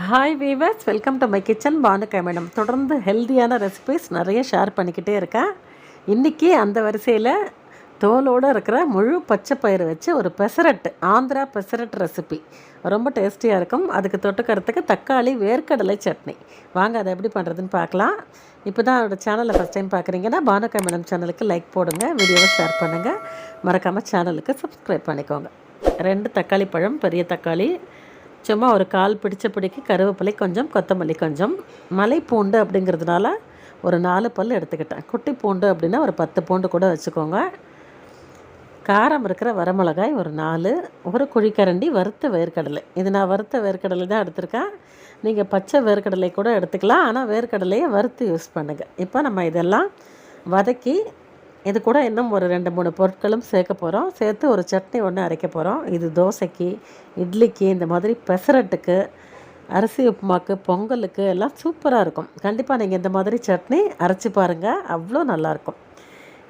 Hi viewers, welcome to my kitchen. பானுக்கா madam தொடர்ந்து ஹெல்த்தியான ரெசிபிஸ் நிறைய ஷேர் பண்ணிக்கிட்டே இருக்கேன். இன்றைக்கி அந்த வரிசையில் தோலோடு இருக்கிற முழு பச்சை பயிறு வச்சு ஒரு பெசரட்டு, ஆந்திரா பெசரட்டு ரெசிபி ரொம்ப டேஸ்டியாக இருக்கும். அதுக்கு தொட்டுக்கிறதுக்கு தக்காளி வேர்க்கடலை சட்னி. வாங்க அதை எப்படி பண்ணுறதுன்னு பார்க்கலாம். இப்போ தான் என்னோடய சேனலை ஃபஸ்ட் டைம் பார்க்குறீங்கன்னா பானுக்கா மேடம் சேனலுக்கு லைக் போடுங்க, வீடியோவை ஷேர் பண்ணுங்கள், மறக்காமல் சேனலுக்கு சப்ஸ்கிரைப் பண்ணிக்கோங்க. 2 தக்காளி பழம், பெரிய தக்காளி, சும்மா ஒரு கால் பிடிச்ச பிடிக்கு கருவேப்பிலை கொஞ்சம், கொத்தமல்லி கொஞ்சம், மலை பூண்டு அப்படிங்கிறதுனால ஒரு 4 பல் எடுத்துக்கிட்டேன். குட்டி பூண்டு அப்படின்னா ஒரு 10 பூண்டு கூட வச்சுக்கோங்க. காரம் இருக்கிற வரமிளகாய் ஒரு 4, ஒரு குழிக்கரண்டி வறுத்த வேர்க்கடலை. இது நான் வறுத்த வேர்க்கடலை தான் எடுத்திருக்கேன். நீங்கள் பச்சை வேர்க்கடலை கூட எடுத்துக்கலாம், ஆனால் வேர்க்கடலையை வறுத்து யூஸ் பண்ணுங்கள். இப்போ நம்ம இதெல்லாம் வதக்கி இது கூட இன்னும் ஒரு 2-3 பொருட்களும் சேர்க்க போகிறோம். சேர்த்து ஒரு சட்னி ஒன்று அரைக்க போகிறோம். இது தோசைக்கு, இட்லிக்கு, இந்த மாதிரி பெசரட்டுக்கு, அரிசி உப்புமாக்கு, பொங்கலுக்கு எல்லாம் சூப்பராக இருக்கும். கண்டிப்பாக நீங்கள் இந்த மாதிரி சட்னி அரைச்சி பாருங்கள், அவ்வளோ நல்லாயிருக்கும்.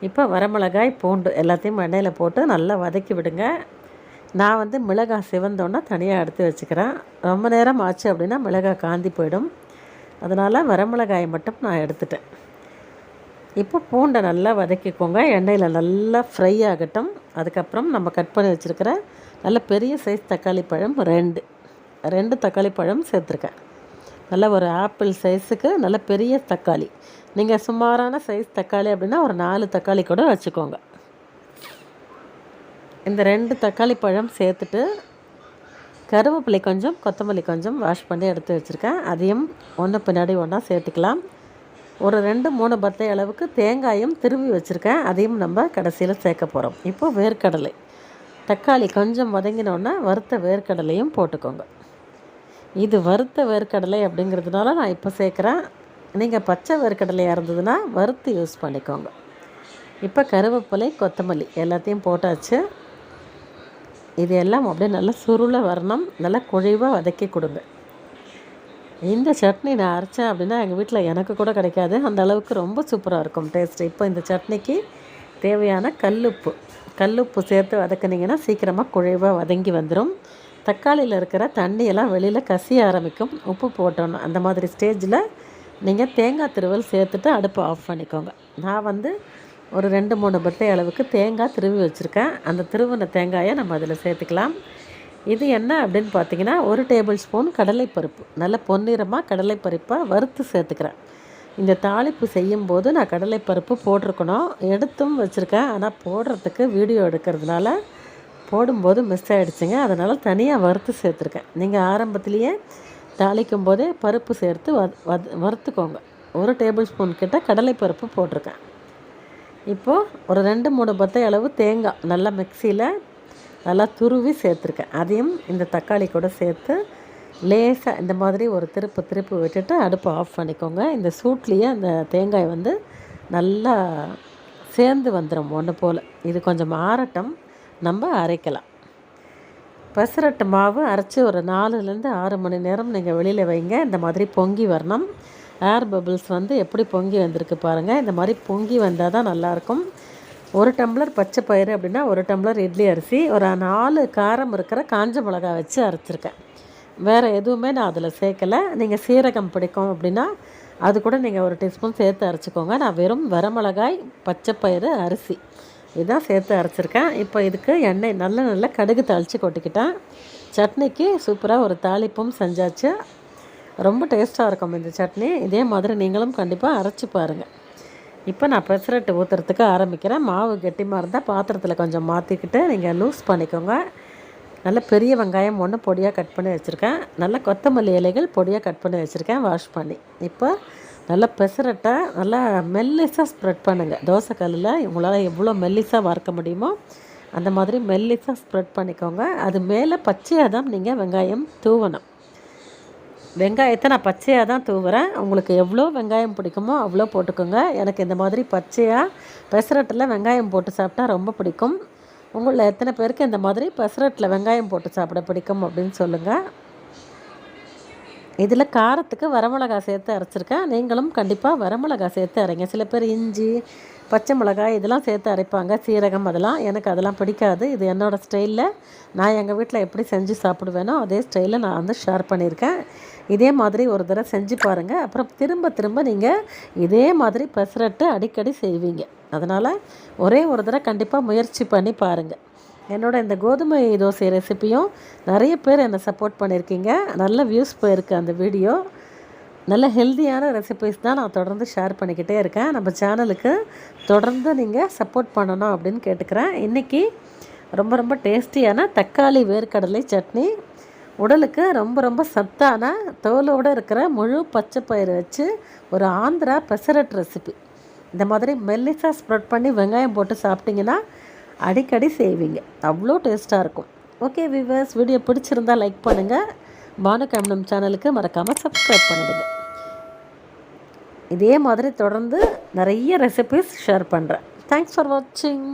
இப்போ வரமிளகாய், பூண்டு எல்லாத்தையும் எண்ணெயில் போட்டு நல்லா வதக்கி விடுங்க. நான் வந்து மிளகாய் சிவந்தோன்னா தனியாக எடுத்து வச்சுக்கிறேன். ரொம்ப நேரம் ஆச்சு அப்படின்னா மிளகாய் காந்தி போயிடும். அதனால் வரமிளகாயை மட்டும் நான் எடுத்துட்டேன். இப்போ பூண்டை நல்லா வதக்கிக்கோங்க, எண்ணெயில் நல்லா ஃப்ரை ஆகட்டும். அதுக்கப்புறம் நம்ம கட் பண்ணி வச்சுருக்கிற நல்ல பெரிய சைஸ் தக்காளி பழம் 2 தக்காளி பழம் சேர்த்துருக்கேன். நல்ல ஒரு ஆப்பிள் சைஸுக்கு நல்ல பெரிய தக்காளி. நீங்கள் சுமாரான சைஸ் தக்காளி அப்படின்னா ஒரு 4 தக்காளி கூட வச்சுக்கோங்க. இந்த 2 தக்காளி பழம் சேர்த்துட்டு கருவேப்பிலை கொஞ்சம், கொத்தமல்லி கொஞ்சம் வாஷ் பண்ணி எடுத்து வச்சுருக்கேன். அதையும் ஒன்று பின்னாடி ஒன்றா சேர்த்துக்கலாம். ஒரு 2-3 பத்தை அளவுக்கு தேங்காயும் திருவி வச்சுருக்கேன். அதையும் நம்ம கடைசியில் சேர்க்க போகிறோம். இப்போது வேர்க்கடலை, தக்காளி கொஞ்சம் வதங்கினோன்னா வறுத்த வேர்க்கடலையும் போட்டுக்கோங்க. இது வறுத்த வேர்க்கடலை அப்படிங்கிறதுனால நான் இப்போ சேர்க்குறேன். நீங்கள் பச்சை வேர்க்கடலையாக இருந்ததுன்னா வறுத்து யூஸ் பண்ணிக்கோங்க. இப்போ கருவேப்பிலை, கொத்தமல்லி எல்லாத்தையும் போட்டாச்சு. இது எல்லாம் அப்படியே நல்லா சுருள வரணும், நல்லா குழைவாக வதக்கி கொடுங்க. இந்த சட்னி நான் அரைச்சேன் அப்படின்னா எங்கள் வீட்டில் எனக்கு கூட கிடைக்காது, அந்த அளவுக்கு ரொம்ப சூப்பராக இருக்கும் டேஸ்ட்டு. இப்போ இந்த சட்னிக்கு தேவையான கல்லுப்பு சேர்த்து வதக்குனிங்கன்னா சீக்கிரமாக குழைவாக வதங்கி வந்துடும். தக்காளியில் இருக்கிற தண்ணியெல்லாம் வெளியில் கசிய ஆரம்பிக்கும். உப்பு போட்டோன்னு அந்த மாதிரி ஸ்டேஜில் நீங்கள் தேங்காய் திருவல் சேர்த்துட்டு அடுப்பை ஆஃப் பண்ணிக்கோங்க. நான் வந்து ஒரு 2-3 பத்தை அளவுக்கு தேங்காய் திருவி வச்சுருக்கேன். அந்த திருவின தேங்காயை நம்ம அதில் சேர்த்துக்கலாம். இது என்ன அப்படின்னு பார்த்தீங்கன்னா, 1 டேபிள் ஸ்பூன் கடலைப்பருப்பு, நல்ல பொன்னிறமாக கடலைப்பருப்பாக வறுத்து சேர்த்துக்கிறேன். இந்த தாளிப்பு செய்யும்போது நான் கடலைப்பருப்பு போட்டிருக்கணும், எடுத்தும் வச்சுருக்கேன். ஆனால் போடுறதுக்கு வீடியோ எடுக்கிறதுனால போடும்போது மிஸ் ஆகிடுச்சிங்க. அதனால் தனியாக வறுத்து சேர்த்துருக்கேன். நீங்கள் ஆரம்பத்துலேயே தாளிக்கும் போதே பருப்பு சேர்த்து வறுத்துக்கோங்க. 1 டேபிள் ஸ்பூன் கிட்ட கடலைப்பருப்பு போட்டிருக்கேன். இப்போது ஒரு 2-3 பத்தை அளவு தேங்காய் நல்லா மிக்சியில் நல்லா துருவி சேர்த்துருக்கேன். அதையும் இந்த தக்காளி கூட சேர்த்து லேசாக இந்த மாதிரி ஒரு திருப்பு விட்டுட்டு அடுப்பை ஆஃப் பண்ணிக்கோங்க. இந்த சூட்லேயே அந்த தேங்காய் வந்து நல்லா சேர்ந்து வந்துடும் ஒன்று போல். இது கொஞ்சம் ஆறட்டும், நம்ம அரைக்கலாம். பெசரட்டு மாவு அரைச்சி ஒரு 4-6 மணி நேரம் நீங்கள் வெளியில் வைங்க. இந்த மாதிரி பொங்கி வரணும். ஏர் பபிள்ஸ் வந்து எப்படி பொங்கி வந்திருக்கு பாருங்கள். இந்த மாதிரி பொங்கி வந்தால் தான் நல்லாயிருக்கும். 1 டம்ளர் பச்சை பயிறு அப்படின்னா 1 டம்ளர் இட்லி அரிசி, ஒரு 4 காரம் இருக்கிற காஞ்ச மிளகா வச்சு அரைச்சிருக்கேன். வேறு எதுவுமே நான் அதில் சேர்க்கலை. நீங்கள் சீரகம் பிடிக்கும் அப்படின்னா அது கூட நீங்கள் 1 டீஸ்பூன் சேர்த்து அரைச்சிக்கோங்க. நான் வெறும் வரமிளகாய், பச்சை பயிறு, அரிசி இதுதான் சேர்த்து அரைச்சிருக்கேன். இப்போ இதுக்கு எண்ணெய் நல்ல கடுகு தாளித்து கொட்டிக்கிட்டேன். சட்னிக்கு சூப்பராக ஒரு தாளிப்பும் செஞ்சாச்சு. ரொம்ப டேஸ்ட்டாக இருக்கும் இந்த சட்னி. இதே மாதிரி நீங்களும் கண்டிப்பாக அரைச்சி பாருங்கள். இப்போ நான் பெசரட்டு ஊற்றுறதுக்கு ஆரம்பிக்கிறேன். மாவு கெட்டிமாக இருந்தால் பாத்திரத்தில் கொஞ்சம் மாற்றிக்கிட்டு நீங்கள் லூஸ் பண்ணிக்கோங்க. நல்ல பெரிய வெங்காயம் 1 பொடியாக கட் பண்ணி வச்சுருக்கேன். நல்ல கொத்தமல்லி இலைகள் பொடியாக கட் பண்ணி வச்சுருக்கேன், வாஷ் பண்ணி. இப்போ நல்லா பெசரட்டை நல்லா மெல்லிஸாக ஸ்ப்ரெட் பண்ணுங்கள். தோசைக்கல்லில் உங்களால் எவ்வளோ மெல்லிஸாக வறுக்க முடியுமோ அந்த மாதிரி மெல்லிஸாக ஸ்ப்ரெட் பண்ணிக்கோங்க. அது மேலே பச்சையாக தான் நீங்கள் வெங்காயம் தூவணும். வெங்காயத்தை நான் பச்சையாக தான் தூவுறேன். உங்களுக்கு எவ்வளோ வெங்காயம் பிடிக்குமோ அவ்வளோ போட்டுக்கோங்க. எனக்கு இந்த மாதிரி பச்சையாக பெசரட்டில் வெங்காயம் போட்டு சாப்பிட்டா ரொம்ப பிடிக்கும். உங்களில் எத்தனை பேருக்கு இந்த மாதிரி பெசரட்டில் வெங்காயம் போட்டு சாப்பிட பிடிக்கும் அப்படின்னு சொல்லுங்கள். இதில் காரத்துக்கு வரமிளகா சேர்த்து அரைச்சிருக்கேன். நீங்களும் கண்டிப்பாக வரமிளகா சேர்த்து அரைங்க. சில பேர் இஞ்சி, பச்சை மிளகாய் இதெல்லாம் சேர்த்து அரைப்பாங்க, சீரகம் அதெல்லாம். எனக்கு அதெல்லாம் பிடிக்காது. இது என்னோடய ஸ்டைலில் நான் எங்கள் வீட்டில் எப்படி செஞ்சு சாப்பிடுவேனோ அதே ஸ்டைலில் நான் வந்து ஷேர் பண்ணியிருக்கேன். இதே மாதிரி ஒரு தடவை செஞ்சு பாருங்கள். அப்புறம் திரும்ப திரும்ப நீங்கள் இதே மாதிரி பெசரட்டு அடிக்கடி செய்வீங்க. அதனால் ஒரே ஒரு தடவை கண்டிப்பாக முயற்சி பண்ணி பாருங்கள். என்னோடய இந்த கோதுமை தோசை ரெசிப்பியும் நிறைய பேர் என்னை சப்போர்ட் பண்ணியிருக்கீங்க. நல்ல வியூஸ் போயிருக்கு அந்த வீடியோ. நல்ல ஹெல்த்தியான ரெசிபிஸ் தான் நான் தொடர்ந்து ஷேர் பண்ணிக்கிட்டே இருக்கேன். நம்ம சேனலுக்கு தொடர்ந்து நீங்கள் சப்போர்ட் பண்ணணும் அப்படின்னு கேட்டுக்கிறேன். இன்றைக்கி ரொம்ப ரொம்ப டேஸ்டியான தக்காளி வேர்க்கடலை சட்னி, உடலுக்கு ரொம்ப ரொம்ப சத்தான தோலோடு இருக்கிற முழு பச்சை பயிறு வச்சு ஒரு ஆந்திரா பெசரட் ரெசிபி. இந்த மாதிரி மெல்லிசா ஸ்ப்ரெட் பண்ணி வெங்காயம் போட்டு சாப்பிட்டிங்கன்னா அடிக்கடி செய்வீங்க. அவ்வளோ டேஸ்ட்டாக இருக்கும். ஓகே வியூவர்ஸ், வீடியோ பிடிச்சிருந்தால் லைக் பண்ணுங்கள். பானு கம்னம் சேனலுக்கு மறக்காமல் சப்ஸ்கிரைப் பண்ணிடுங்க. இதே மாதிரி தொடர்ந்து நிறைய ரெசிபிஸ் ஷேர் பண்ணுறேன். தேங்க்ஸ் ஃபார் வாட்சிங்.